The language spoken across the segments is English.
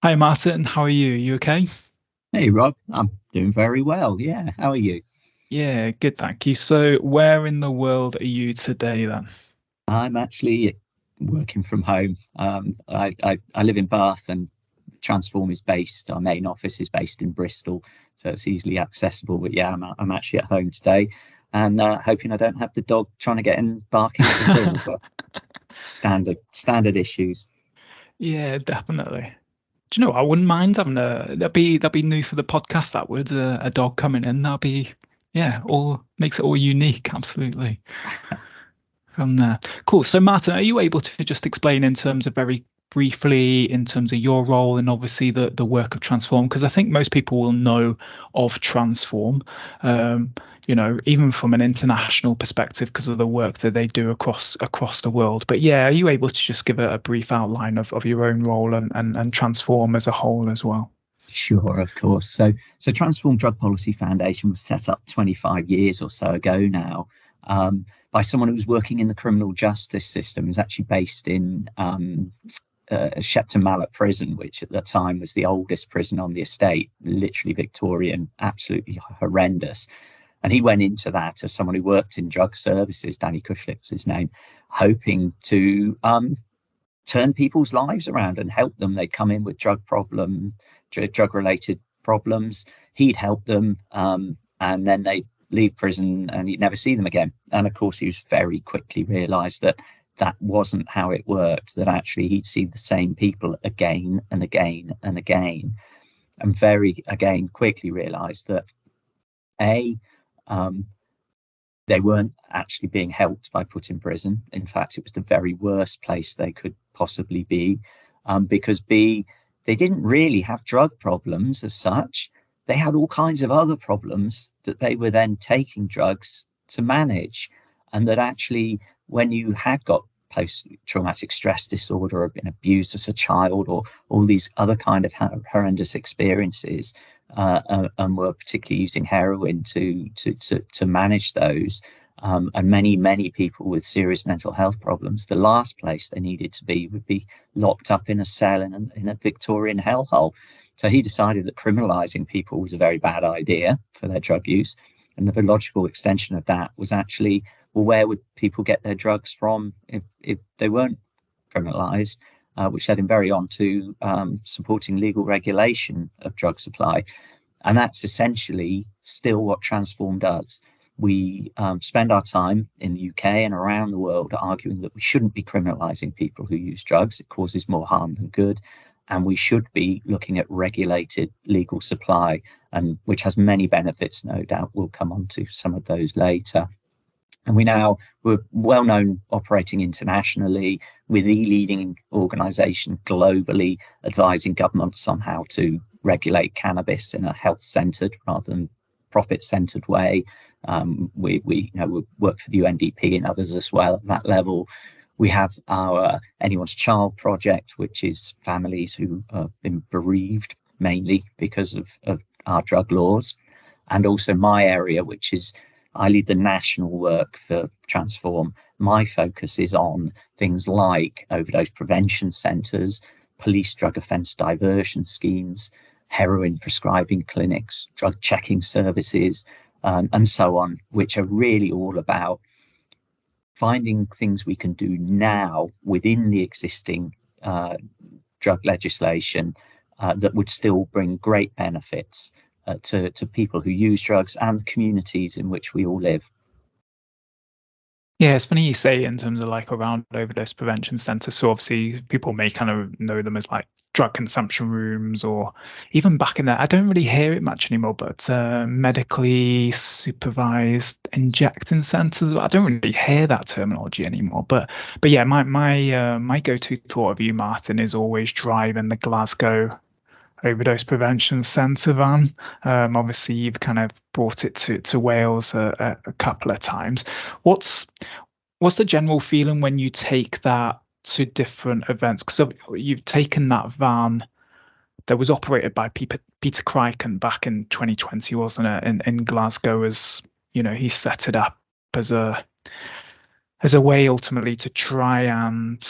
Hi Martin, how are you? You okay? Hey Rob, I'm doing very well. Yeah, how are you? Yeah, good, thank you. So, where in the world are you today then? I'm actually working from home. I live in Bath and Transform is based, our main office is based in Bristol, so it's easily accessible. But yeah, I'm actually at home today and hoping I don't have the dog trying to get in barking at the door, but standard issues. Yeah, definitely. Do you know, I wouldn't mind having that'd be new for the podcast. That would a dog coming in. That'd be yeah, all makes it all unique. Absolutely. From there. Cool. So, Martin, are you able to just explain in terms of very briefly in terms of your role and obviously the work of Transform? Because I think most people will know of Transform, um, even from an international perspective because of the work that they do across the world. But yeah, are you able to just give a brief outline of your own role and Transform as a whole as well? Sure, of course. So Transform Drug Policy Foundation was set up 25 years or so ago now, by someone who was working in the criminal justice system. He was actually based in Shepton Mallet Prison, which at the time was the oldest prison on the estate, literally Victorian, absolutely horrendous. And he went into that as someone who worked in drug services. Danny Cushlick was his name, hoping to turn people's lives around and help them. They'd come in with drug related problems. He'd help them, and then they'd leave prison and you'd never see them again. And of course, he was very quickly realised that that wasn't how it worked. That actually he'd see the same people again and again and again, and very again quickly realised that a um, they weren't actually being helped by put in prison. In fact, it was the very worst place they could possibly be, because B, they didn't really have drug problems as such. They had all kinds of other problems that they were then taking drugs to manage. And that actually, when you had got post traumatic stress disorder or been abused as a child or all these other kind of horrendous experiences, and were particularly using heroin to manage those. And many people with serious mental health problems, the last place they needed to be would be locked up in a cell in a Victorian hellhole. So he decided that criminalizing people was a very bad idea for their drug use. And the logical extension of that was actually, well, where would people get their drugs from if they weren't criminalized? Which led him very on to supporting legal regulation of drug supply. And that's essentially still what Transform does. We spend our time in the UK and around the world arguing that we shouldn't be criminalizing people who use drugs. It causes more harm than good. And we should be looking at regulated legal supply, and which has many benefits, no doubt. We'll come on to some of those later. And we're well known operating internationally with the leading organization globally, advising governments on how to regulate cannabis in a health centered rather than profit centered way. We work for the UNDP and others as well at that level. We have our Anyone's Child project, which is families who have been bereaved mainly because of our drug laws. And also my area, which is I lead the national work for Transform. My focus is on things like overdose prevention centres, police drug offence diversion schemes, heroin prescribing clinics, drug checking services, and so on, which are really all about finding things we can do now within the existing drug legislation that would still bring great benefits to people who use drugs and communities in which we all live. Yeah, it's funny you say in terms of like around overdose prevention centers. So obviously people may kind of know them as like drug consumption rooms or even back in there. I don't really hear it much anymore, but medically supervised injecting centers. I don't really hear that terminology anymore. But yeah, my go-to thought of you, Martin, is always driving the Glasgow Overdose Prevention Centre van. Obviously, you've kind of brought it to Wales a couple of times. What's what's the general feeling when you take that to different events? Because you've taken that van that was operated by Peter Crichton back in 2020, wasn't it? In Glasgow, as he set it up as a way ultimately to try and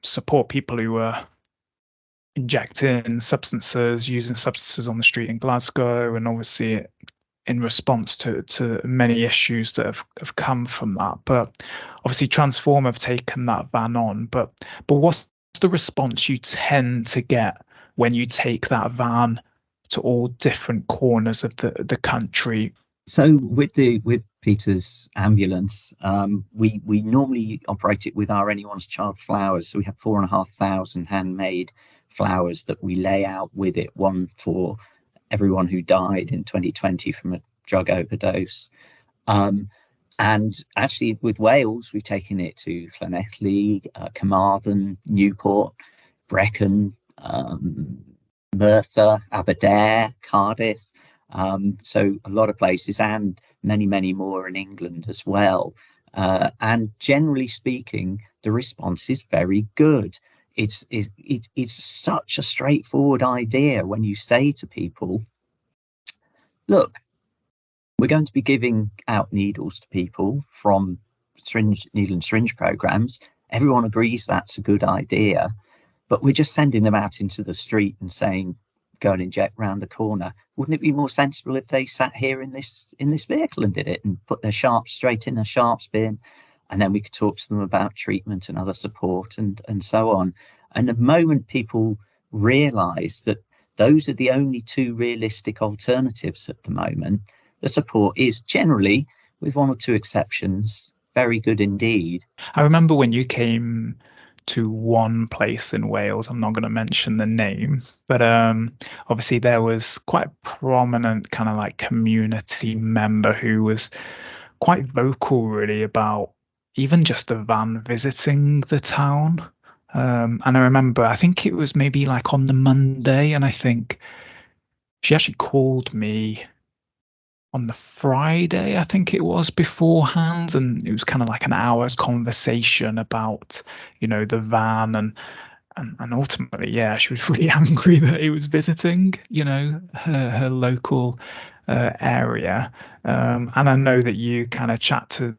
support people who were injecting substances, using substances on the street in Glasgow, and obviously in response to many issues that have come from that. But obviously Transform have taken that ban on. But what's the response you tend to get when you take that van to all different corners of the country? So with Peter's ambulance, we normally operate it with our Anyone's Child flowers. So we have 4,500 handmade flowers that we lay out with it, one for everyone who died in 2020 from a drug overdose. And actually with Wales, we've taken it to Llanelli, Carmarthen, Newport, Brecon, Merthyr, Aberdare, Cardiff. So a lot of places, and many more in England as well. And generally speaking, the response is very good. It's such a straightforward idea when you say to people, look, we're going to be giving out needles to people from needle and syringe programs. Everyone agrees that's a good idea, but we're just sending them out into the street and saying, go and inject round the corner. Wouldn't it be more sensible if they sat here in this vehicle and did it, and put their sharps straight in a sharps bin, and then we could talk to them about treatment and other support and so on. And the moment people realise that those are the only two realistic alternatives at the moment, the support is generally, with one or two exceptions, very good indeed. I remember when you came to one place in Wales, I'm not going to mention the name, but obviously there was quite a prominent kind of like community member who was quite vocal really about even just the van visiting the town. And I remember, I think it was maybe like on the Monday, and I think she actually called me on the Friday, I think it was, beforehand, and it was kind of like an hour's conversation about, the van, and ultimately, yeah, she was really angry that he was visiting, her local area. And I know that you kind of chat to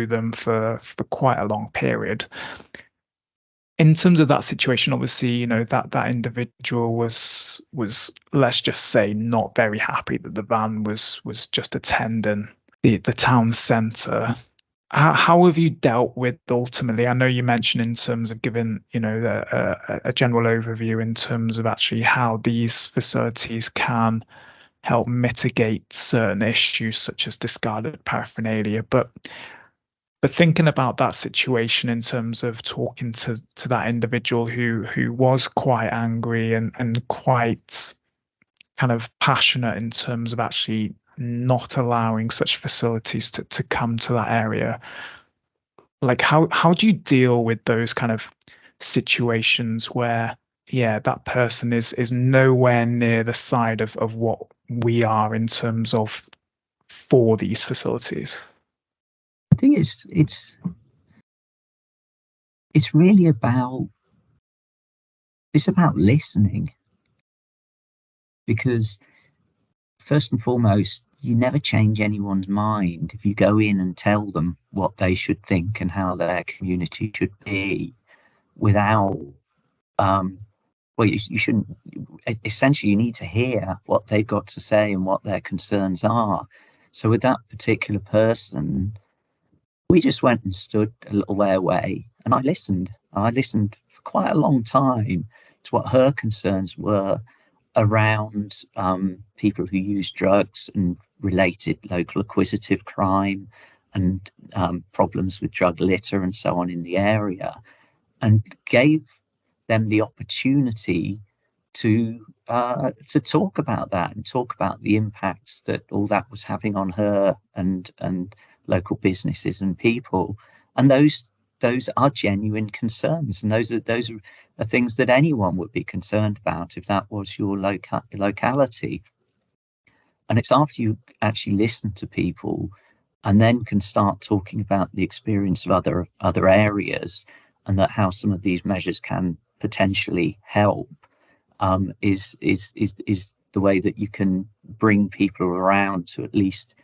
them for quite a long period. In terms of that situation, obviously, that individual was, let's just say, not very happy that the van was just attending the town centre. How have you dealt with ultimately? I know you mentioned in terms of giving, a general overview in terms of actually how these facilities can help mitigate certain issues such as discarded paraphernalia, but thinking about that situation in terms of talking to that individual who was quite angry and quite kind of passionate in terms of actually not allowing such facilities to come to that area, like how do you deal with those kind of situations where, yeah, that person is nowhere near the side of what we are in terms of for these facilities? I think it's really about listening, because first and foremost, you never change anyone's mind if you go in and tell them what they should think and how their community should be without you shouldn't. Essentially, you need to hear what they've got to say and what their concerns are. So with that particular person, we just went and stood a little way away, and I listened. I listened for quite a long time to what her concerns were around people who use drugs and related local acquisitive crime and problems with drug litter and so on in the area, and gave them the opportunity to talk about that and talk about the impacts that all that was having on her and local businesses and people. And those are genuine concerns, and those are things that anyone would be concerned about if that was your locality. And it's after you actually listen to people and then can start talking about the experience of other areas, and that how some of these measures can potentially help, is the way that you can bring people around to at least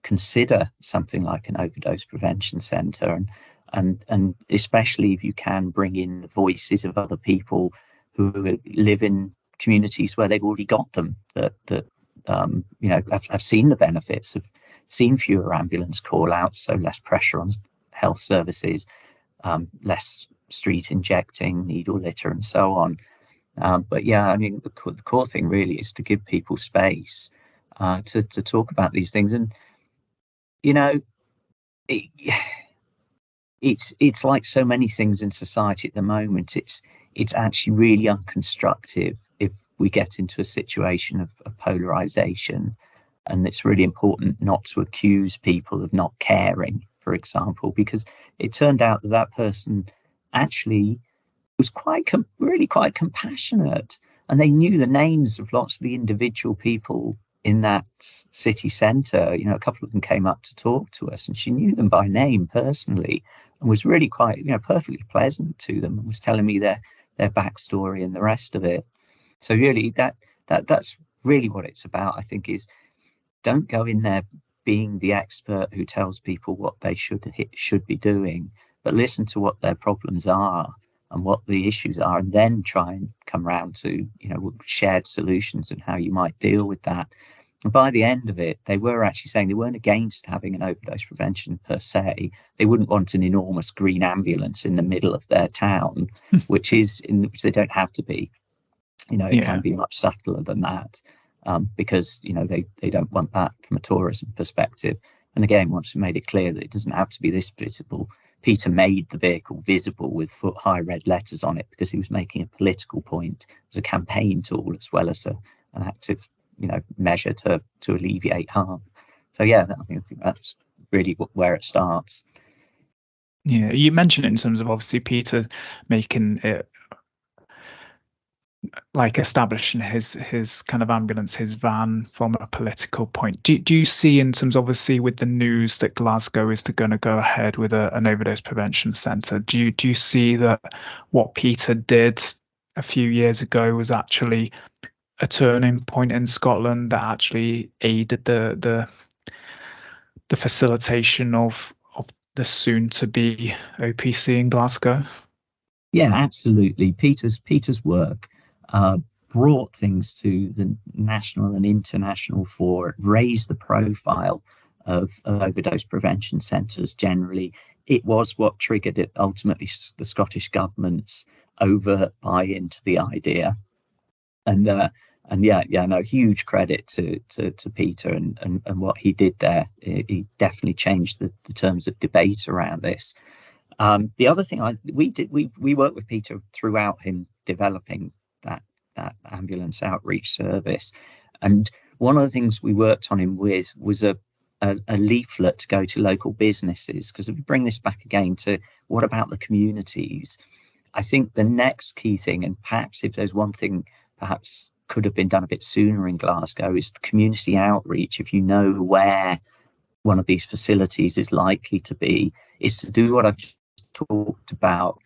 consider something like an overdose prevention centre, and especially if you can bring in the voices of other people who live in communities where they've already got them, that you know, have seen the benefits, have seen fewer ambulance call outs, so less pressure on health services, less street injecting, needle litter, and so on. But yeah, I mean, the core thing really is to give people space to talk about these things. And you know, it's like so many things in society at the moment. It's actually really unconstructive if we get into a situation of polarization, and it's really important not to accuse people of not caring, for example, because it turned out that that person actually was really quite compassionate, and they knew the names of lots of the individual people in that city centre. You know, a couple of them came up to talk to us, and she knew them by name personally, and was really quite, you know, perfectly pleasant to them, and was telling me their backstory and the rest of it. So really, that's really what it's about, I think, is don't go in there being the expert who tells people what they should be doing, but listen to what their problems are and what the issues are, and then try and come around to, you know, shared solutions and how you might deal with that. And by the end of it, they were actually saying they weren't against having an overdose prevention per se. They wouldn't want an enormous green ambulance in the middle of their town, which they don't have to be. You know, it can be much subtler than that, because, you know, they don't want that from a tourism perspective. And again, once we made it clear that it doesn't have to be this visible, Peter made the vehicle visible with foot-high red letters on it because he was making a political point as a campaign tool, as well as an active, you know, measure to alleviate harm. So yeah, I think that's really where it starts. Yeah, you mentioned it in terms of obviously Peter making it, like establishing his kind of ambulance, his van, from a political point. Do you see, in terms, obviously, with the news that Glasgow is going to go ahead with an overdose prevention centre, do you see that what Peter did a few years ago was actually a turning point in Scotland that actually aided the facilitation of the soon to be OPC in Glasgow? Yeah, absolutely. Peter's work brought things to the national and international fore, raised the profile of overdose prevention centres generally. It was what triggered it, ultimately, the Scottish government's overt buy-in to the idea. And no, huge credit to Peter and what he did there. He definitely changed the terms of debate around this. The other thing we worked with Peter throughout him developing that ambulance outreach service, and one of the things we worked on him with was a leaflet to go to local businesses, because if we bring this back again to what about the communities, I think the next key thing, and perhaps if there's one thing perhaps could have been done a bit sooner in Glasgow, is the community outreach. If you know where one of these facilities is likely to be, is to do what I've just talked about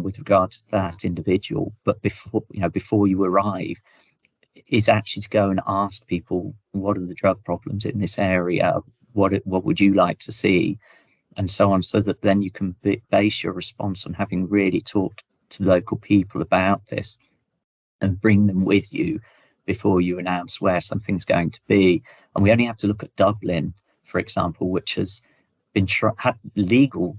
with regard to that individual, but before you arrive, is actually to go and ask people, what are the drug problems in this area, what would you like to see, and so on, so that then you can base your response on having really talked to local people about this and bring them with you before you announce where something's going to be. And we only have to look at Dublin, for example, which has been had legal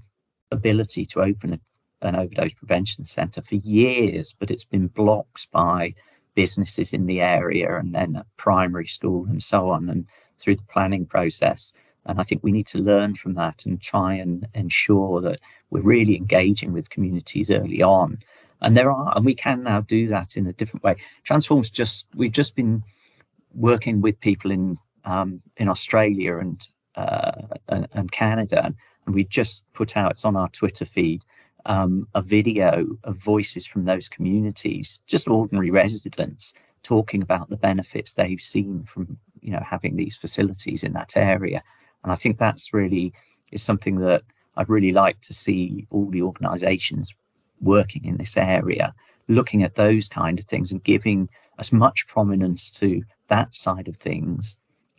ability to open an overdose prevention centre for years, but it's been blocked by businesses in the area and then a primary school and so on, and through the planning process. And I think we need to learn from that and try and ensure that we're really engaging with communities early on. And we can now do that in a different way. We've just been working with people in Australia and Canada, and we just put out, it's on our Twitter feed, a video of voices from those communities, just ordinary residents talking about the benefits they've seen from, you know, having these facilities in that area. And I think that's really is something that I'd really like to see all the organisations working in this area, looking at those kind of things and giving as much prominence to that side of things,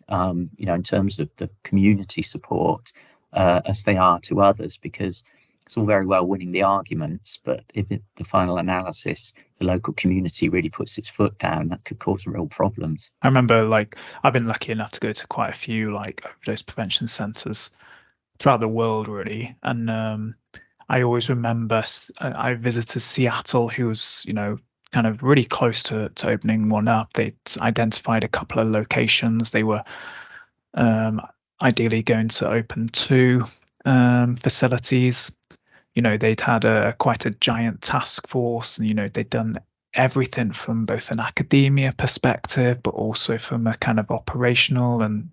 in terms of the community support, as they are to others, because it's all very well winning the arguments, but if the final analysis, the local community really puts its foot down, that could cause real problems. I remember, like, I've been lucky enough to go to quite a few like overdose prevention centres throughout the world, really, and I always remember I visited Seattle, who was, kind of really close to opening one up. They'd identified a couple of locations. They were ideally going to open 2 facilities. They'd had quite a giant task force, and they'd done everything from both an academia perspective, but also from a kind of operational and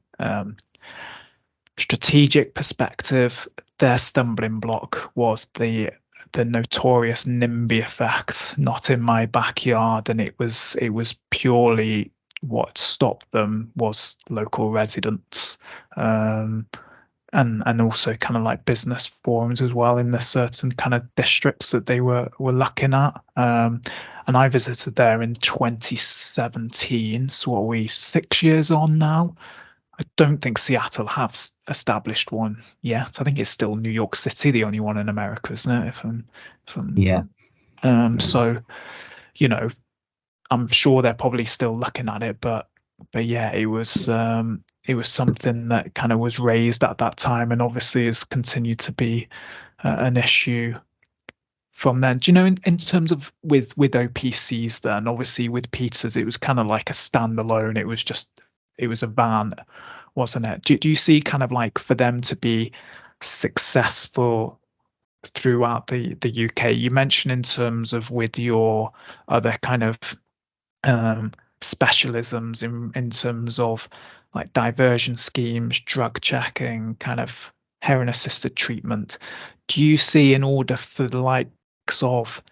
strategic perspective. Their stumbling block was the notorious NIMBY effect, not in my backyard, and it was purely what stopped them was local residents, and also kind of like business forums as well in the certain kind of districts that they were looking at. And I visited there in 2017. So what are we, 6 years on now? I don't think Seattle have established one yet. I think it's still New York City, the only one in America, isn't it? Yeah. So, I'm sure they're probably still looking at it, but yeah, it was something that kind of was raised at that time, and obviously has continued to be an issue from then. Do you know, in terms of with OPCs, then obviously with Peters, it was kind of like a standalone. It was a van, wasn't it? Do you see kind of like for them to be successful throughout the UK? You mentioned in terms of with your other kind of specialisms in terms of like diversion schemes, drug checking, kind of heroin assisted treatment. Do you see, in order for the likes of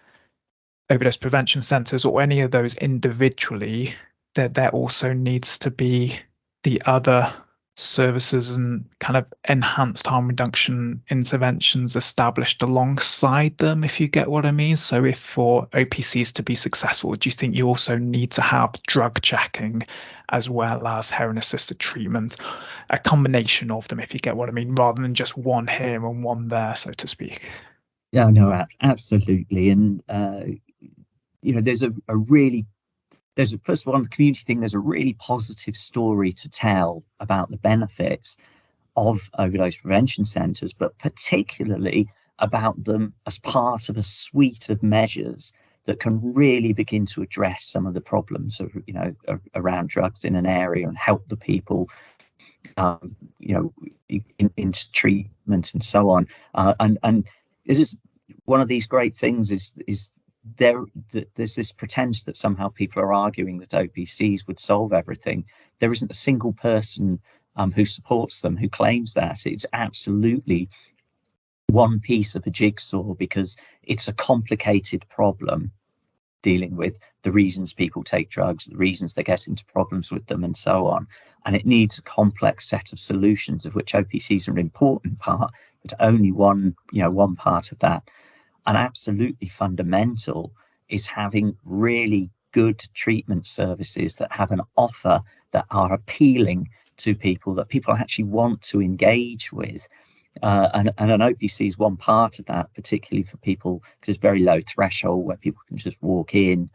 overdose prevention centres or any of those individually, that there also needs to be the other services and kind of enhanced harm reduction interventions established alongside them, if you get what I mean? So if for OPCs to be successful, do you think you also need to have drug checking as well as heroin assisted treatment, a combination of them, if you get what I mean, rather than just one here and one there, so to speak? Yeah, no, absolutely. And there's first of all, on the community thing, there's a really positive story to tell about the benefits of overdose prevention centres, but particularly about them as part of a suite of measures that can really begin to address some of the problems of, around drugs in an area and help the people, into treatment and so on. And this is one of these great things is there's this pretense that somehow people are arguing that OPCs would solve everything. There isn't a single person who supports them who claims that. It's absolutely one piece of a jigsaw, because it's a complicated problem dealing with the reasons people take drugs, the reasons they get into problems with them, and so on. And it needs a complex set of solutions, of which OPCs are an important part, but only one part of that. And absolutely fundamental is having really good treatment services that have an offer that are appealing to people, that people actually want to engage with. And an OPC is one part of that, particularly for people, because it's very low threshold where people can just walk in,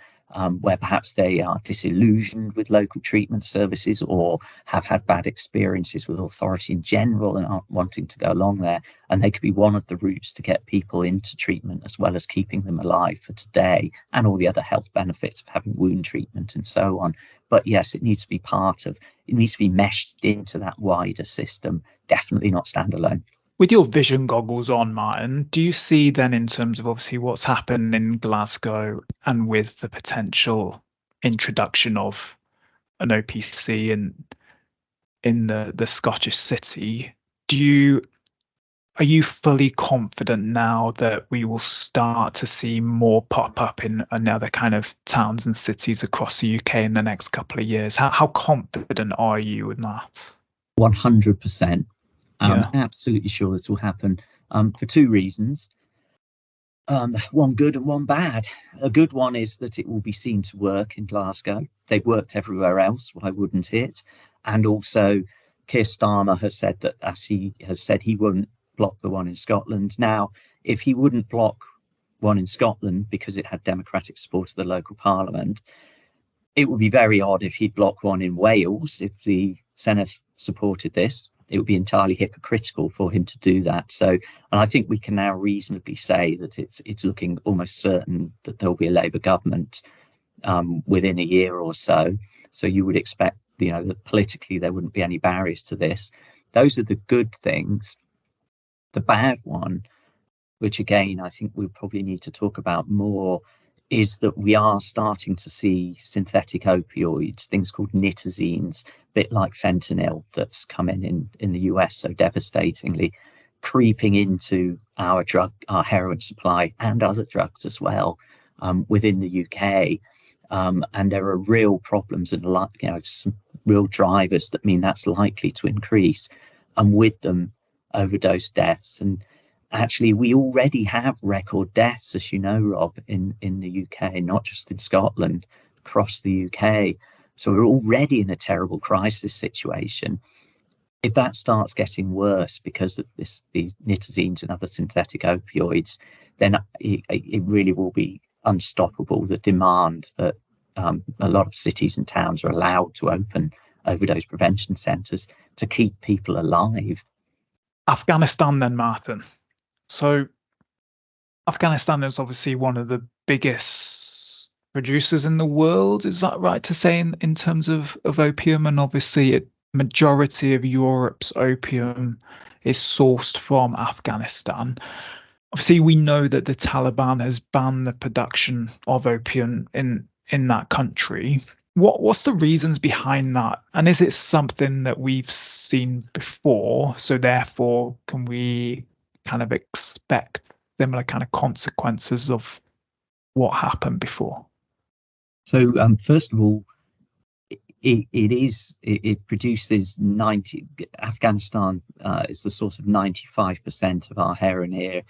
where perhaps they are disillusioned with local treatment services or have had bad experiences with authority in general and aren't wanting to go along there. And they could be one of the routes to get people into treatment, as well as keeping them alive for today and all the other health benefits of having wound treatment and so on. But yes, it needs to be it needs to be meshed into that wider system, definitely not standalone. With your vision goggles on, Martin, do you see then, in terms of obviously what's happened in Glasgow and with the potential introduction of an OPC in the Scottish city, are you fully confident now that we will start to see more pop up in other kind of towns and cities across the UK in the next couple of years? How confident are you in that? 100%. I'm absolutely sure this will happen for 2 reasons. One good and one bad. A good one is that it will be seen to work in Glasgow. They've worked everywhere else. Why wouldn't it? And also, Keir Starmer has said that, as he has said, he won't block the one in Scotland. Now, if he wouldn't block one in Scotland because it had democratic support of the local parliament, it would be very odd if he'd block one in Wales if the Senedd supported this. It would be entirely hypocritical for him to do that. So, and I think we can now reasonably say that it's looking almost certain that there'll be a Labour government within a year or so. So you would expect, that politically there wouldn't be any barriers to this. Those are the good things. The bad one, which again I think we'll probably need to talk about more, is that we are starting to see synthetic opioids, things called nitazines, a bit like fentanyl that's come in the US so devastatingly, creeping into our heroin supply and other drugs as well within the UK. And there are real problems and some real drivers that mean that's likely to increase, and with them overdose deaths. And actually, we already have record deaths, as you know, Rob, in the UK, not just in Scotland, across the UK. So we're already in a terrible crisis situation. If that starts getting worse because of these nitazines and other synthetic opioids, then it really will be unstoppable, the demand that a lot of cities and towns are allowed to open overdose prevention centres to keep people alive. Afghanistan then, Martin. So Afghanistan is obviously one of the biggest producers in the world. Is that right to say in terms of opium? And obviously a majority of Europe's opium is sourced from Afghanistan. Obviously, we know that the Taliban has banned the production of opium in that country. What's the reasons behind that? And is it something that we've seen before? So therefore, can we kind of expect similar kind of consequences of what happened before? So first of all, it produces Afghanistan is the source of 95% of our heroin here.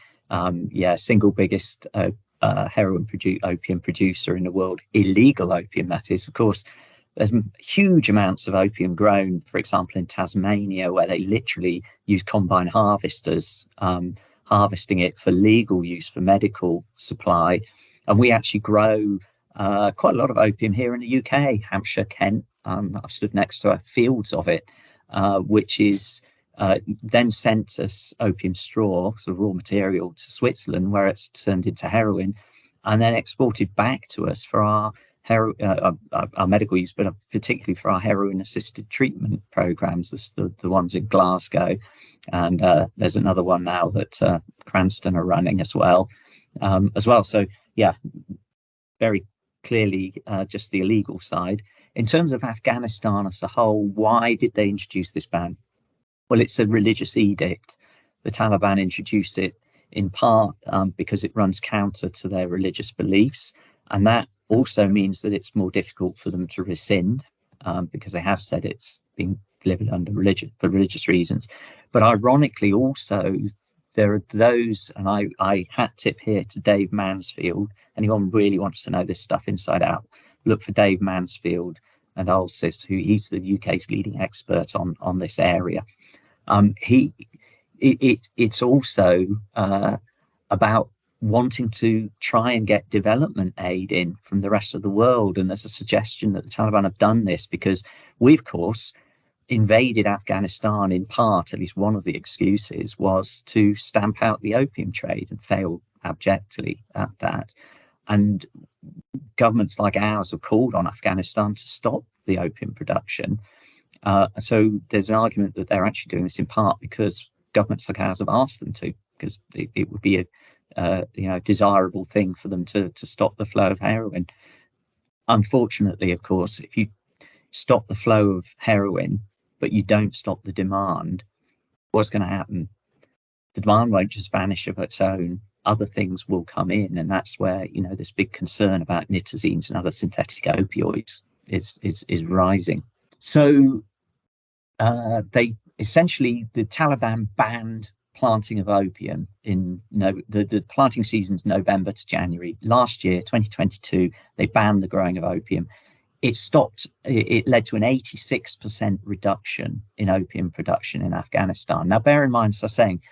Single biggest opium producer in the world, illegal opium, that is. Of course, there's huge amounts of opium grown, for example, in Tasmania, where they literally use combine harvesters, harvesting it for legal use for medical supply. And we actually grow quite a lot of opium here in the UK, Hampshire, Kent. I've stood next to fields of it, which is then sent as opium straw, sort of raw material, to Switzerland, where it's turned into heroin, and then exported back to us for our medical use, but particularly for our heroin-assisted treatment programs, the ones in Glasgow, and there's another one now that Cranston are running as well. So yeah, very clearly just the illegal side. In terms of Afghanistan as a whole, why did they introduce this ban? Well, it's a religious edict. The Taliban introduced it in part because it runs counter to their religious beliefs. And that also means that it's more difficult for them to rescind because they have said it's been delivered under for religious reasons. But ironically, also, there are those, and I hat tip here to Dave Mansfield. Anyone really wants to know this stuff inside out, look for Dave Mansfield and Ulcis, he's the UK's leading expert on this area. It's also about wanting to try and get development aid in from the rest of the world. And there's a suggestion that the Taliban have done this because we, of course, invaded Afghanistan in part. At least one of the excuses was to stamp out the opium trade, and failed abjectly at that. And governments like ours have called on Afghanistan to stop the opium production. So there's an argument that they're actually doing this in part because governments like ours have asked them to, because it would be a desirable thing for them to stop the flow of heroin. Unfortunately, of course, if you stop the flow of heroin but you don't stop the demand, what's going to happen? The demand won't just vanish of its own. Other things will come in, and that's where this big concern about nitazines and other synthetic opioids is rising. So the Taliban banned planting of opium in the planting season's November to January. Last year, 2022, they banned the growing of opium. It led to an 86% reduction in opium production in Afghanistan. Now, bear in mind, as I was saying,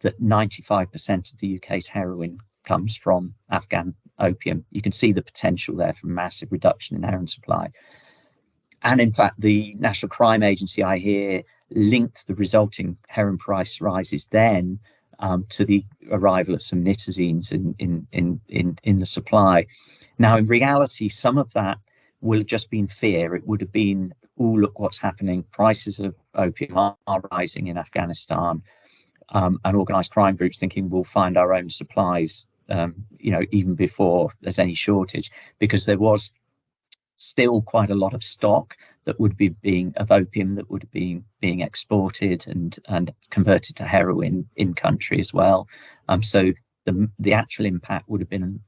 that 95% of the UK's heroin comes from Afghan opium. You can see the potential there for massive reduction in heroin supply. And in fact, the National Crime Agency, I hear, linked the resulting heroin price rises then to the arrival of some nitazines in the supply. Now, in reality, some of that will have just been fear. It would have been, oh, look what's happening. Prices of opium are rising in Afghanistan, and organised crime groups thinking we'll find our own supplies, even before there's any shortage, because there was still quite a lot of stock that would be of opium that would be being exported and converted to heroin in country as well. So the actual impact would have been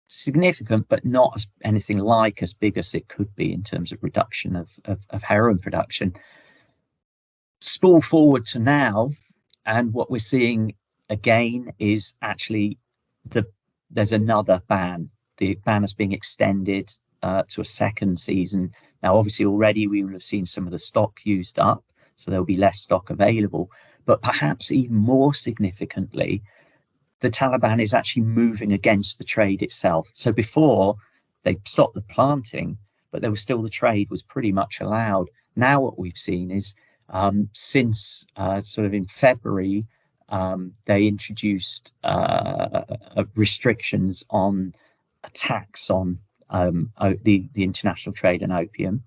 significant, but not anything like as big as it could be in terms of reduction of heroin production. Spool forward to now, and what we're seeing again is actually there's another ban. The ban is being extended to a second season. Now, obviously, already we will have seen some of the stock used up, so there'll be less stock available. But perhaps even more significantly, the Taliban is actually moving against the trade itself. So before, they stopped the planting, but there was still the trade was pretty much allowed. Now what we've seen is since sort of in February, they introduced restrictions on a tax on the international trade in opium.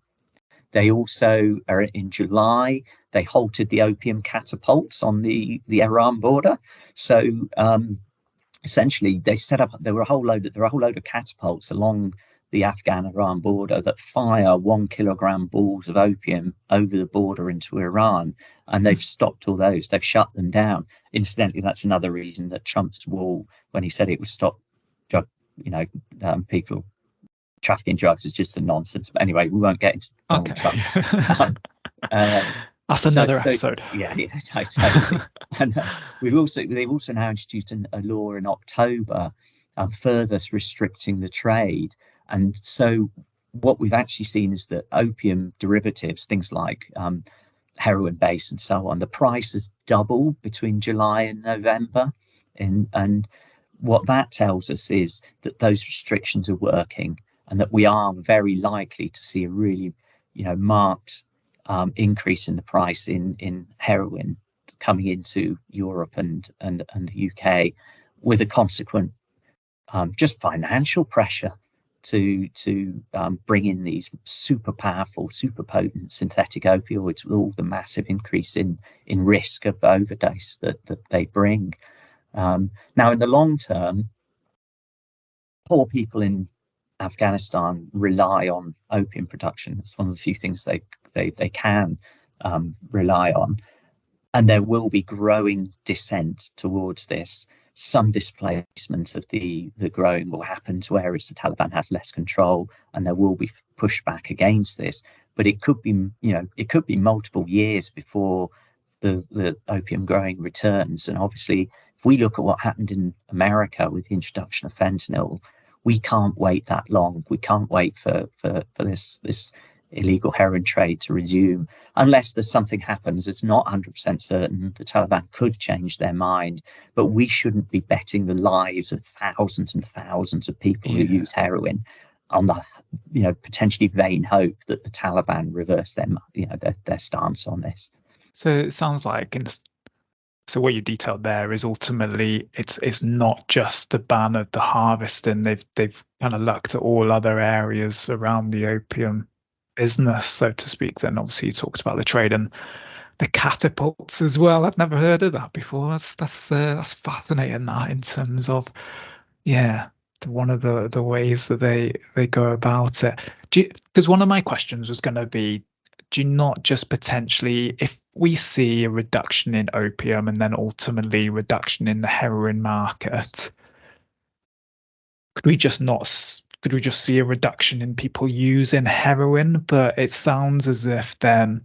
They also are in July, they halted the opium catapults on the Iran border. So essentially they set up, there were a whole load of catapults along the Afghan-Iran border that fire 1 kilogram balls of opium over the border into Iran, and they've stopped all those. They've shut them down. Incidentally, that's another reason that Trump's wall, when he said it would stop drug, people trafficking drugs, is just a nonsense. But anyway, we won't get into Donald Trump. That's another episode. Yeah, totally. And they've also now introduced a law in October, further restricting the trade. And so what we've actually seen is that opium derivatives, things like heroin base and so on, the price has doubled between July and November. And what that tells us is that those restrictions are working, and that we are very likely to see a really, marked increase in the price in heroin coming into Europe and the UK, with a consequent just financial pressure to bring in these super powerful, super potent synthetic opioids, with all the massive increase in risk of overdose that they bring. Now, in the long term, poor people in Afghanistan rely on opium production. It's one of the few things they can rely on, and there will be growing dissent towards this. Some displacement of the growing will happen to areas the Taliban has less control, and there will be pushback against this. But it could be multiple years before the opium growing returns. And obviously, if we look at what happened in America with the introduction of fentanyl, we can't wait that long. We can't wait for this illegal heroin trade to resume, unless there's something happens. It's not 100% certain. The Taliban could change their mind, but we shouldn't be betting the lives of thousands and thousands of people who use heroin on the potentially vain hope that the Taliban reverse their stance on this. So it sounds like, so what you detailed there is ultimately it's not just the ban of the harvesting. They've kind of looked at all other areas around the opium business, so to speak. Then obviously you talked about the trade and the catapults as well. I've never heard of that before. That's fascinating, that, in terms of one of the ways that they go about it. Because one of my questions was going to be, do you not just potentially, if we see a reduction in opium and then ultimately reduction in the heroin market, could we just see a reduction in people using heroin? But it sounds as if then,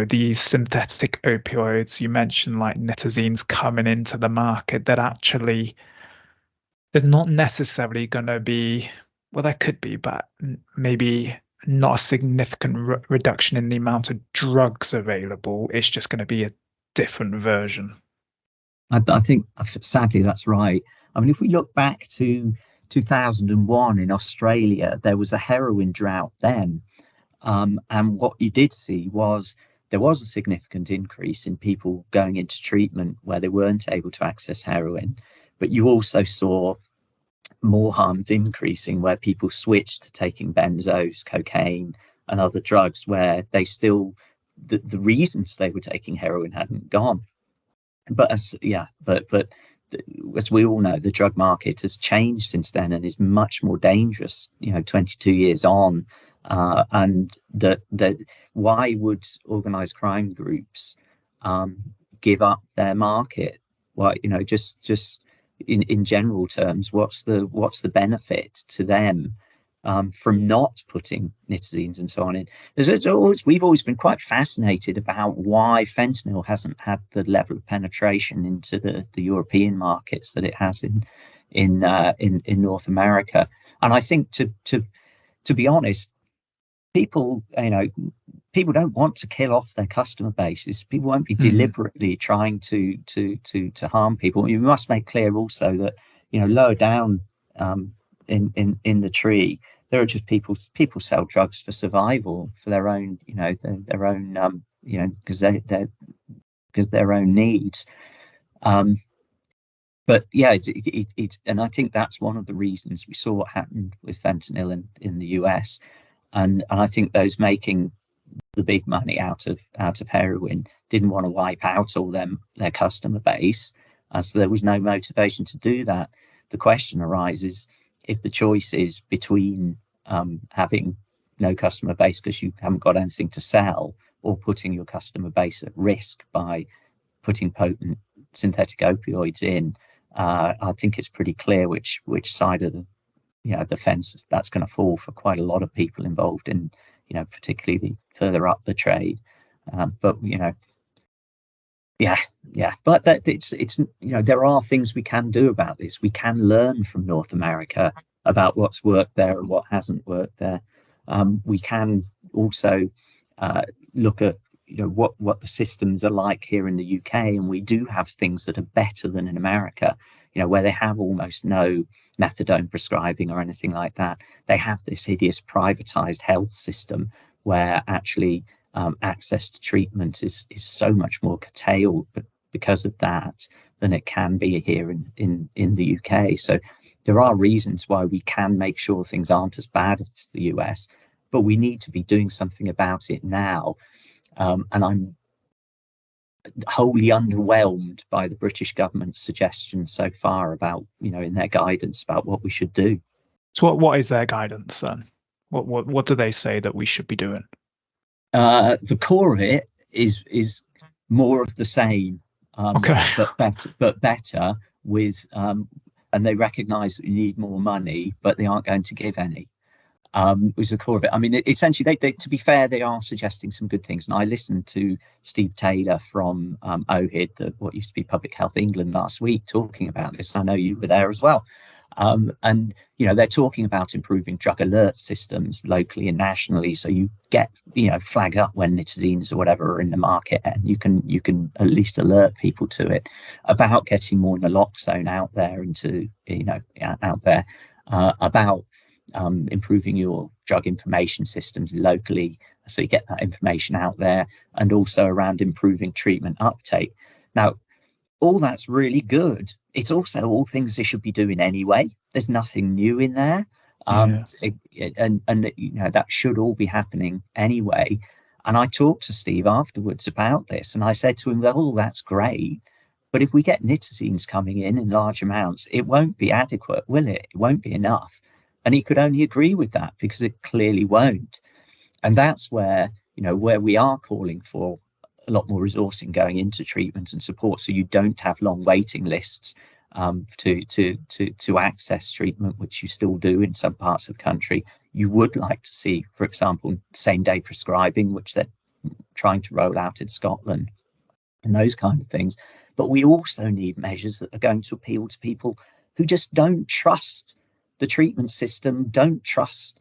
these synthetic opioids you mentioned, like nitazines, coming into the market, that actually there's not necessarily going to be, well, there could be, but maybe not a significant reduction in the amount of drugs available. It's just going to be a different version. I think sadly that's right. I mean, if we look back to 2001 in Australia, there was a heroin drought then. And what you did see was there was a significant increase in people going into treatment where they weren't able to access heroin. But you also saw more harms increasing where people switched to taking benzos, cocaine, and other drugs where they still, the reasons they were taking heroin hadn't gone. But as we all know, the drug market has changed since then and is much more dangerous, 22 years on. And that why would organized crime groups give up their market? Why, just in general terms, what's the benefit to them from not putting nitazines and so on in? We've always been quite fascinated about why fentanyl hasn't had the level of penetration into the European markets that it has in North America. And I think to be honest, people don't want to kill off their customer bases. People won't be deliberately trying to harm people. You must make clear also that lower down in the tree, there are just people sell drugs for survival, for their own their own because their own needs. But yeah, and I think that's one of the reasons we saw what happened with fentanyl in the US. And I think those making the big money out of heroin didn't want to wipe out all their customer base, as there was no motivation to do that. The question arises, if the choice is between having no customer base because you haven't got anything to sell, or putting your customer base at risk by putting potent synthetic opioids in, I think it's pretty clear which side of the fence that's going to fall for quite a lot of people involved in, particularly further up the trade. But it's there are things we can do about this. We can learn from North America about what's worked there and what hasn't worked there. We can also look at what the systems are like here in the UK, and we do have things that are better than in America, where they have almost no methadone prescribing or anything like that. They have this hideous privatized health system where actually access to treatment is so much more curtailed because of that than it can be here in the UK. So there are reasons why we can make sure things aren't as bad as the US, but we need to be doing something about it now. And I'm wholly underwhelmed by the British government's suggestions so far about, in their guidance about what we should do. So what is their guidance then? What do they say that we should be doing? The core of it is more of the same, okay, but better with, and they recognise that you need more money, but they aren't going to give any. Was the core of it. I mean, essentially, they to be fair, they are suggesting some good things. And I listened to Steve Taylor from OHID, what used to be Public Health England, last week, talking about this. I know you were there as well. And they're talking about improving drug alert systems locally and nationally, so you get flag up when nitazines or whatever are in the market, and you can at least alert people to it. About getting more naloxone out there about improving your drug information systems locally, so you get that information out there, and also around improving treatment uptake. Now, all that's really good. It's also all things they should be doing anyway. There's nothing new in there. And that should all be happening anyway. And I talked to Steve afterwards about this, and I said to him, well, that's great, but if we get nitazines coming in large amounts, it won't be adequate, will it? It won't be enough. And he could only agree with that, because it clearly won't. And that's where we are calling for a lot more resourcing going into treatment and support, so you don't have long waiting lists to access treatment, which you still do in some parts of the country. You would like to see, for example, same-day prescribing, which they're trying to roll out in Scotland, and those kind of things. But we also need measures that are going to appeal to people who just don't trust the treatment system, don't trust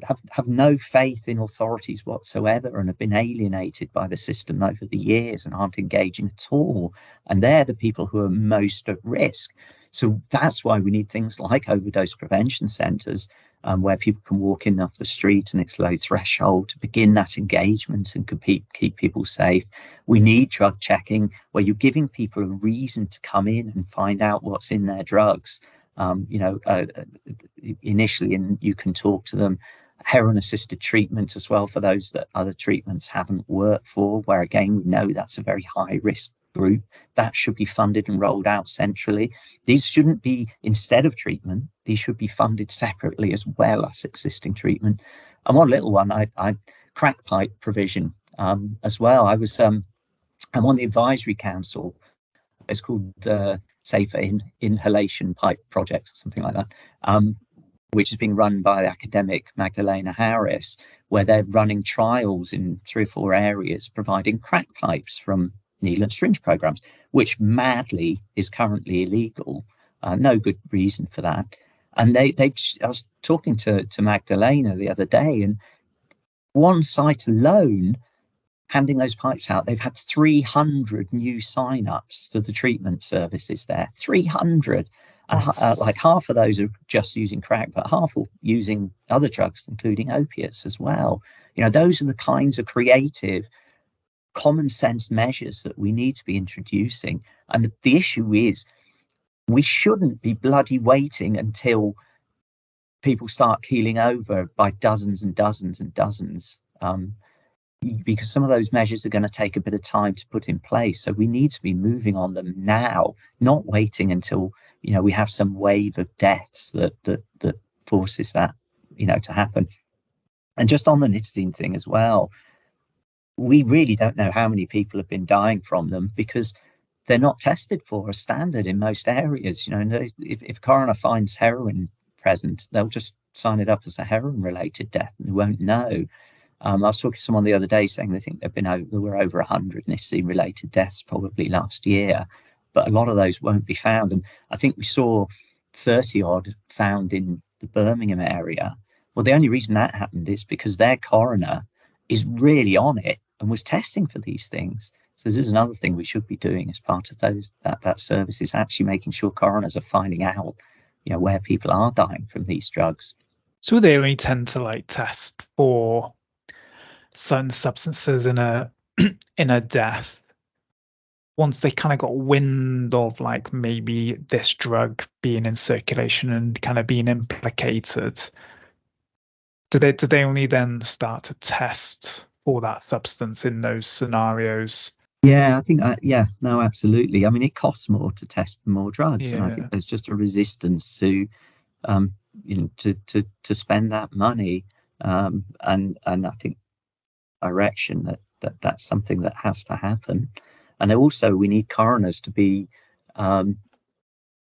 have no faith in authorities whatsoever and have been alienated by the system over the years and aren't engaging at all. And they're the people who are most at risk. So that's why we need things like overdose prevention centres, where people can walk in off the street and it's low threshold to begin that engagement and keep people safe. We need drug checking, where you're giving people a reason to come in and find out what's in their drugs. Initially, and you can talk to them. Heroin assisted treatment as well for those that other treatments haven't worked for, where again we know that's a very high risk group. That should be funded and rolled out centrally. These shouldn't be instead of treatment. These should be funded separately as well as existing treatment. And one little one, I crack pipe provision as well. I'm on the advisory council. It's called the Safer Inhalation Pipe Project or something like that, which is being run by academic Magdalena Harris, where they're running trials in 3 or 4 areas, providing crack pipes from needle and syringe programs, which madly is currently illegal. No good reason for that. And I was talking to Magdalena the other day, and one site alone, handing those pipes out, they've had 300 new sign-ups to the treatment services there. 300. And like half of those are just using crack, but half are using other drugs, including opiates as well. Those are the kinds of creative, common sense measures that we need to be introducing. And the issue is, we shouldn't be bloody waiting until people start keeling over by dozens and dozens and dozens. Because some of those measures are going to take a bit of time to put in place. So we need to be moving on them now, not waiting until, we have some wave of deaths that forces that, to happen. And just on the nicotine thing as well, we really don't know how many people have been dying from them because they're not tested for as standard in most areas. And if coroner finds heroin present, they'll just sign it up as a heroin-related death and they won't know. I was talking to someone the other day saying they think there were over 100 nicotine-related deaths probably last year, but a lot of those won't be found. And I think we saw 30-odd found in the Birmingham area. Well, the only reason that happened is because their coroner is really on it and was testing for these things. So this is another thing we should be doing as part of that service, is actually making sure coroners are finding out, where people are dying from these drugs. So they only tend to test for certain substances in a death once they kind of got wind of maybe this drug being in circulation and kind of being implicated. Do they only then start to test for that substance in those scenarios? Yeah, I think no, absolutely. I mean, it costs more to test for more drugs, and I think there's just a resistance to to spend that money, and I think direction that's something that has to happen. And also we need coroners to be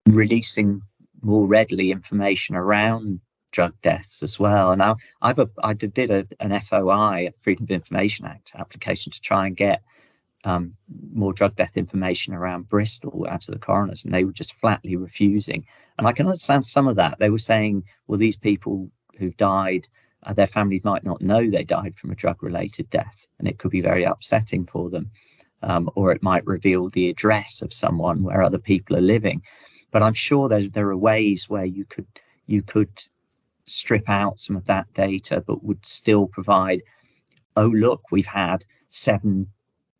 releasing more readily information around drug deaths as well. And now I did an FOI, a Freedom of Information Act application, to try and get more drug death information around Bristol out of the coroners, and they were just flatly refusing. And I can understand some of that. They were saying, well, these people who've died, their families might not know they died from a drug-related death, and it could be very upsetting for them. Or it might reveal the address of someone where other people are living. But I'm sure there are ways where you could strip out some of that data, but would still provide, oh, look, we've had 7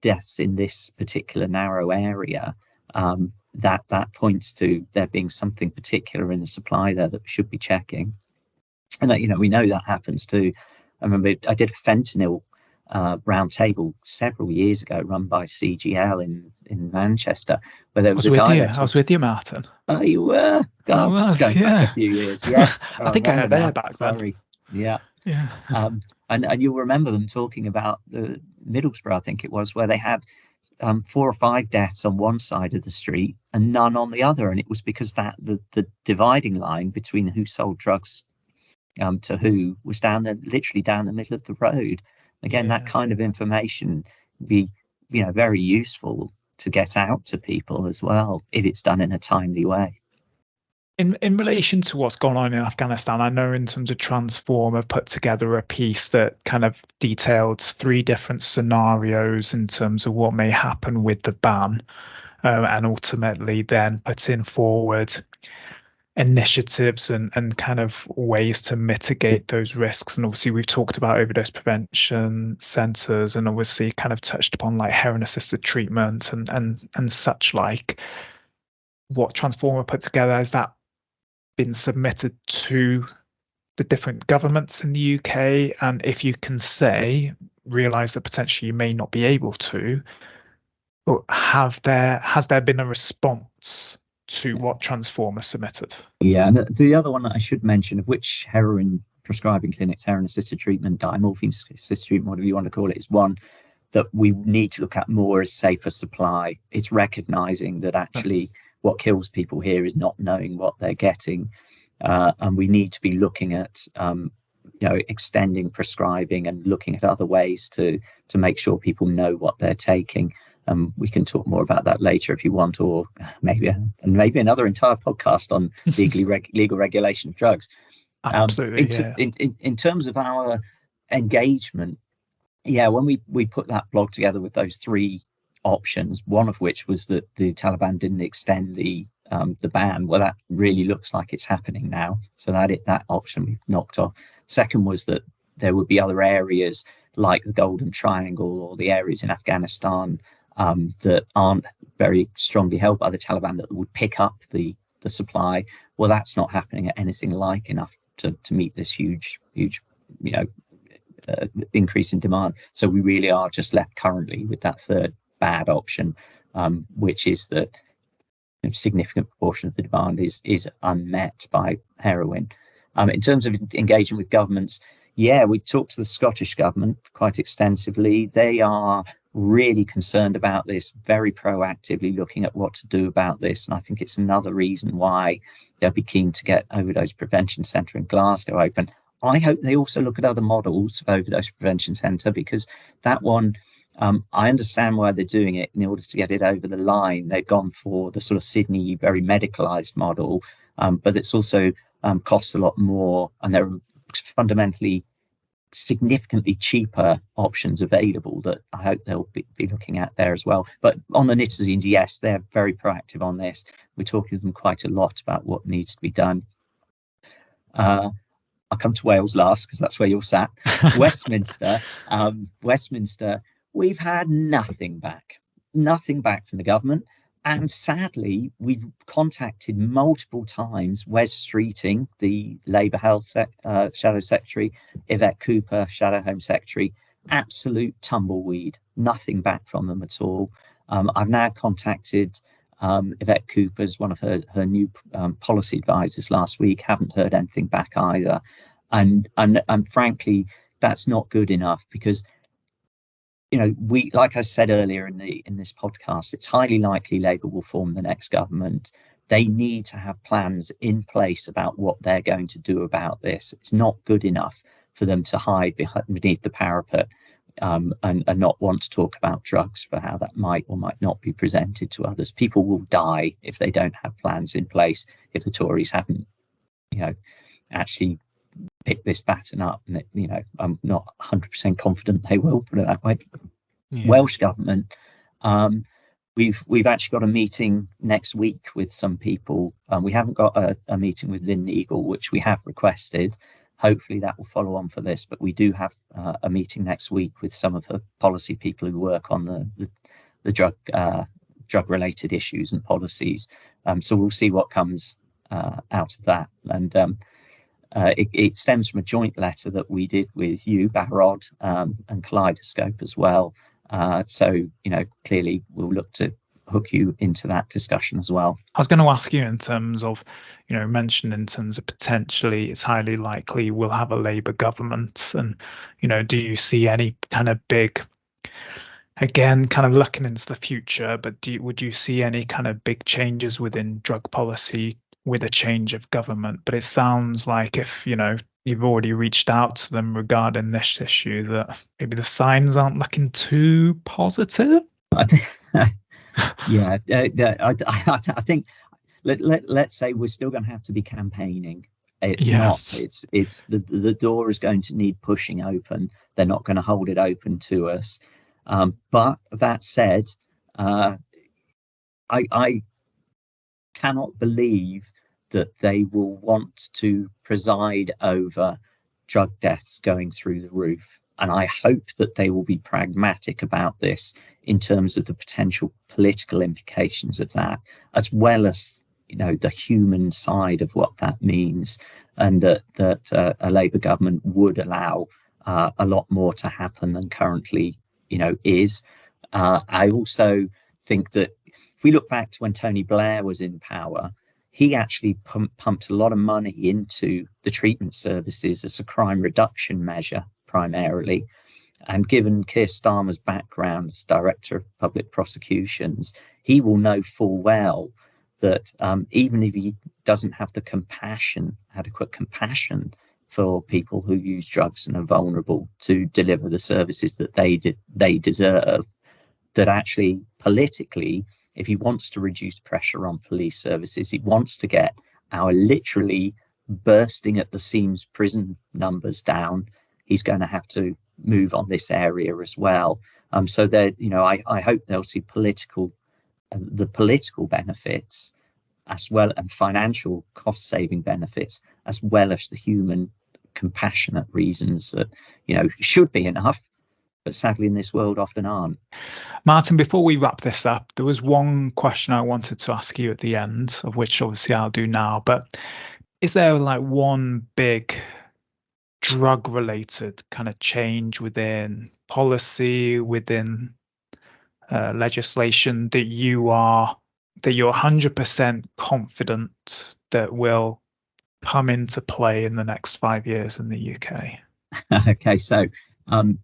deaths in this particular narrow area. That points to there being something particular in the supply there that we should be checking. And we know that happens too. I remember I did a fentanyl round table several years ago, run by CGL in Manchester, where there was a guy. I was with you, Martin. Oh, you were? God, that's going back a few years. Yeah, I think I was there back then. Yeah. And you'll remember them talking about the Middlesbrough, I think it was, where they had 4 or 5 deaths on one side of the street and none on the other, and it was because the dividing line between who sold drugs to who was literally down the middle of the road. Again, that kind of information would be, very useful to get out to people as well, if it's done in a timely way. In relation to what's gone on in Afghanistan, I know in terms of Transform, I've put together a piece that kind of detailed 3 different scenarios in terms of what may happen with the ban, and ultimately then putting forward initiatives and kind of ways to mitigate those risks. And obviously we've talked about overdose prevention centres, and obviously kind of touched upon like heroin assisted treatment and such like. What Transformer put together, has that been submitted to the different governments in the UK? And if you can say, realize that potentially you may not be able to, but has there been a response to what Transformer submitted? Yeah, and the other one that I should mention, of which heroin prescribing clinics, heroin assisted treatment, diamorphine assisted treatment, whatever you want to call it, is one that we need to look at more as safer supply. It's recognizing that actually what kills people here is not knowing what they're getting, and we need to be looking at extending prescribing and looking at other ways to make sure people know what they're taking. We can talk more about that later if you want, or maybe another entire podcast on legal regulation of drugs. Absolutely. In terms of our engagement, when we put that blog together with those 3 options, one of which was that the Taliban didn't extend the ban. Well, that really looks like it's happening now, so that option we've knocked off. Second was that there would be other areas like the Golden Triangle or the areas in Afghanistan that aren't very strongly held by the Taliban that would pick up the supply. Well, that's not happening at anything like enough to meet this huge increase in demand. So we really are just left currently with that third bad option, which is that a significant proportion of the demand is unmet by heroin. In terms of engaging with governments, we talked to the Scottish government quite extensively. They are really concerned about this, very proactively looking at what to do about this. And I think it's another reason why they'll be keen to get Overdose Prevention Centre in Glasgow open. I hope they also look at other models of Overdose Prevention Centre, because that one, I understand why they're doing it. In order to get it over the line, they've gone for the sort of Sydney very medicalised model, but it's also costs a lot more, and there are fundamentally significantly cheaper options available that I hope they'll be looking at there as well. But on the nitazines, yes, they're very proactive on this. We're talking to them quite a lot about what needs to be done. I'll come to Wales last because that's where you're sat. Westminster, we've had nothing back from the government. And sadly, we've contacted multiple times Wes Streeting, the Labour Health Shadow Secretary, Yvette Cooper, Shadow Home Secretary. Absolute tumbleweed, nothing back from them at all. I've now contacted Yvette Cooper's one of her new policy advisors last week. Haven't heard anything back either. And frankly, that's not good enough, because we, like I said earlier in this podcast, it's highly likely Labour will form the next government. They need to have plans in place about what they're going to do about this. It's not good enough for them to hide beneath the parapet and not want to talk about drugs, for how that might or might not be presented to others. People will die if they don't have plans in place, if the Tories haven't, actually pick this baton up. And I'm not 100% confident they will, put it that way. Yeah. Welsh government, we've actually got a meeting next week with some people. We haven't got a meeting with Lynn Eagle, which we have requested. Hopefully that will follow on for this, but we do have a meeting next week with some of the policy people who work on the drug related issues and policies. So we'll see what comes out of that. And it stems from a joint letter that we did with you, Barrod, and Kaleidoscope as well. So clearly we'll look to hook you into that discussion as well. I was going to ask you in terms of, mentioned in terms of potentially it's highly likely we'll have a Labour government, and, do you see any kind of big, again, kind of looking into the future, but would you see any kind of big changes within drug policy with a change of government? But it sounds like if, you've already reached out to them regarding this issue, that maybe the signs aren't looking too positive. I think let's say we're still going to have to be campaigning. It's Yeah. not. It's the door is going to need pushing open. They're not going to hold it open to us. But that said, I cannot believe that they will want to preside over drug deaths going through the roof. And I hope that they will be pragmatic about this in terms of the potential political implications of that, as well as, you know, the human side of what that means, and that a Labour government would allow a lot more to happen than currently, you know, is. I also think that if we look back to when Tony Blair was in power, he actually pumped a lot of money into the treatment services as a crime reduction measure, primarily. And given Keir Starmer's background as Director of Public Prosecutions, he will know full well that even if he doesn't have the adequate compassion for people who use drugs and are vulnerable to deliver the services that they deserve, that actually politically, if he wants to reduce pressure on police services, he wants to get our literally bursting at the seams prison numbers down, he's going to have to move on this area as well. So that, you know, I hope they'll see the political benefits as well, and financial cost saving benefits, as well as the human compassionate reasons that, you know, should be enough, but sadly in this world often aren't. Martin, before we wrap this up, there was one question I wanted to ask you at the end, of which obviously I'll do now, but is there like one big drug related kind of change within policy, within legislation that you're 100% confident that will come into play in the next 5 years in the UK? Okay, so one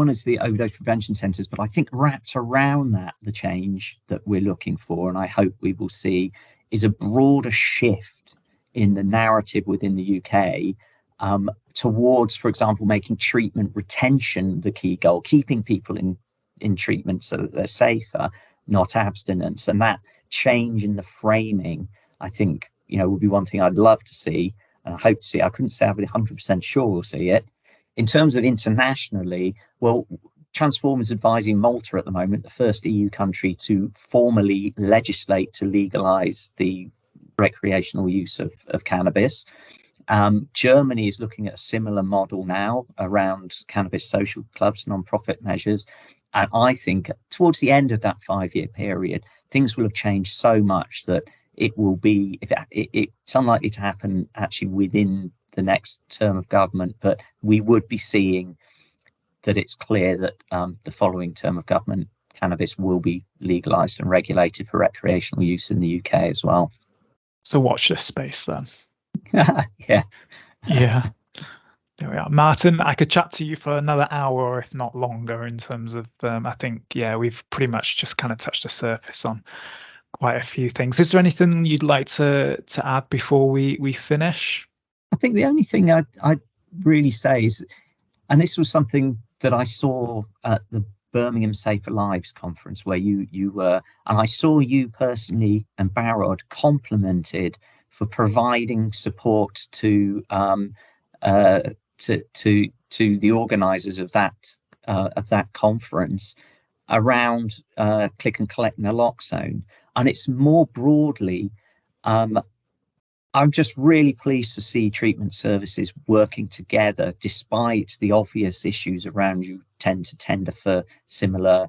is the Overdose Prevention Centres, but I think wrapped around that, the change that we're looking for, and I hope we will see, is a broader shift in the narrative within the UK towards, for example, making treatment retention the key goal, keeping people in treatment so that they're safer, not abstinence. And that change in the framing, I think, you know, would be one thing I'd love to see, and I hope to see. I couldn't say I'd be 100% sure we'll see it. In terms of internationally, well, Transform is advising Malta at the moment, the first EU country to formally legislate to legalise the recreational use of cannabis. Germany is looking at a similar model now around cannabis social clubs, non-profit measures. And I think towards the end of that 5-year period, things will have changed so much that it will be, it's unlikely to happen actually within the next term of government, but we would be seeing that it's clear that the following term of government, cannabis will be legalised and regulated for recreational use in the UK as well. So watch this space then. Yeah. There we are. Martin, I could chat to you for another hour, or if not longer, in terms of, I think, we've pretty much just kind of touched the surface on quite a few things. Is there anything you'd like to add before we finish? I think the only thing I'd really say is, and this was something that I saw at the Birmingham Safer Lives conference where you were, and I saw you personally and Barod complimented for providing support to the organisers of that conference around click and collect naloxone. And it's more broadly, I'm just really pleased to see treatment services working together despite the obvious issues around you tend to tender for similar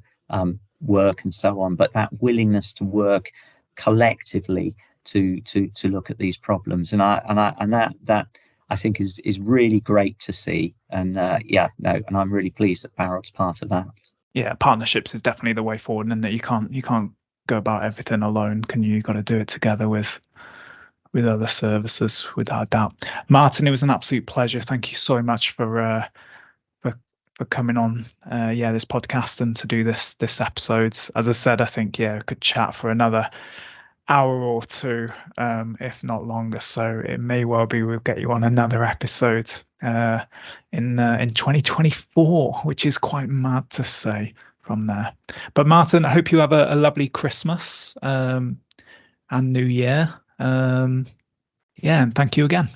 work and so on, but that willingness to work collectively to look at these problems, and that I think is really great to see. And and I'm really pleased that Barrett's part of that. Yeah, partnerships is definitely the way forward, and that you can't go about everything alone. You've got to do it together with other services, without doubt. Martin, it was an absolute pleasure. Thank you so much for coming on this podcast and to do this episode. As I said, I think I could chat for another hour or two, if not longer. So it may well be we'll get you on another episode in 2024, which is quite mad to say from there. But Martin, I hope you have a lovely Christmas. and New Year. Yeah, and thank you again.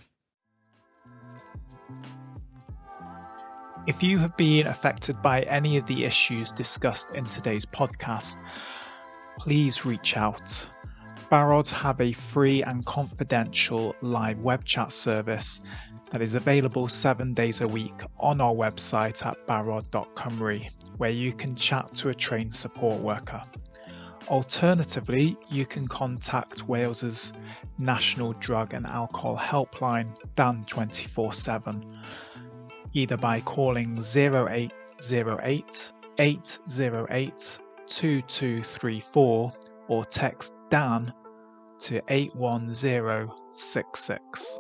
If you have been affected by any of the issues discussed in today's podcast, please reach out. Barod have a free and confidential live web chat service that is available 7 days a week on our website at barod.cymru, where you can chat to a trained support worker. Alternatively, you can contact Wales's National Drug and Alcohol Helpline, Dan 24/7, either by calling 0808 808 2234 or text Dan to 81066.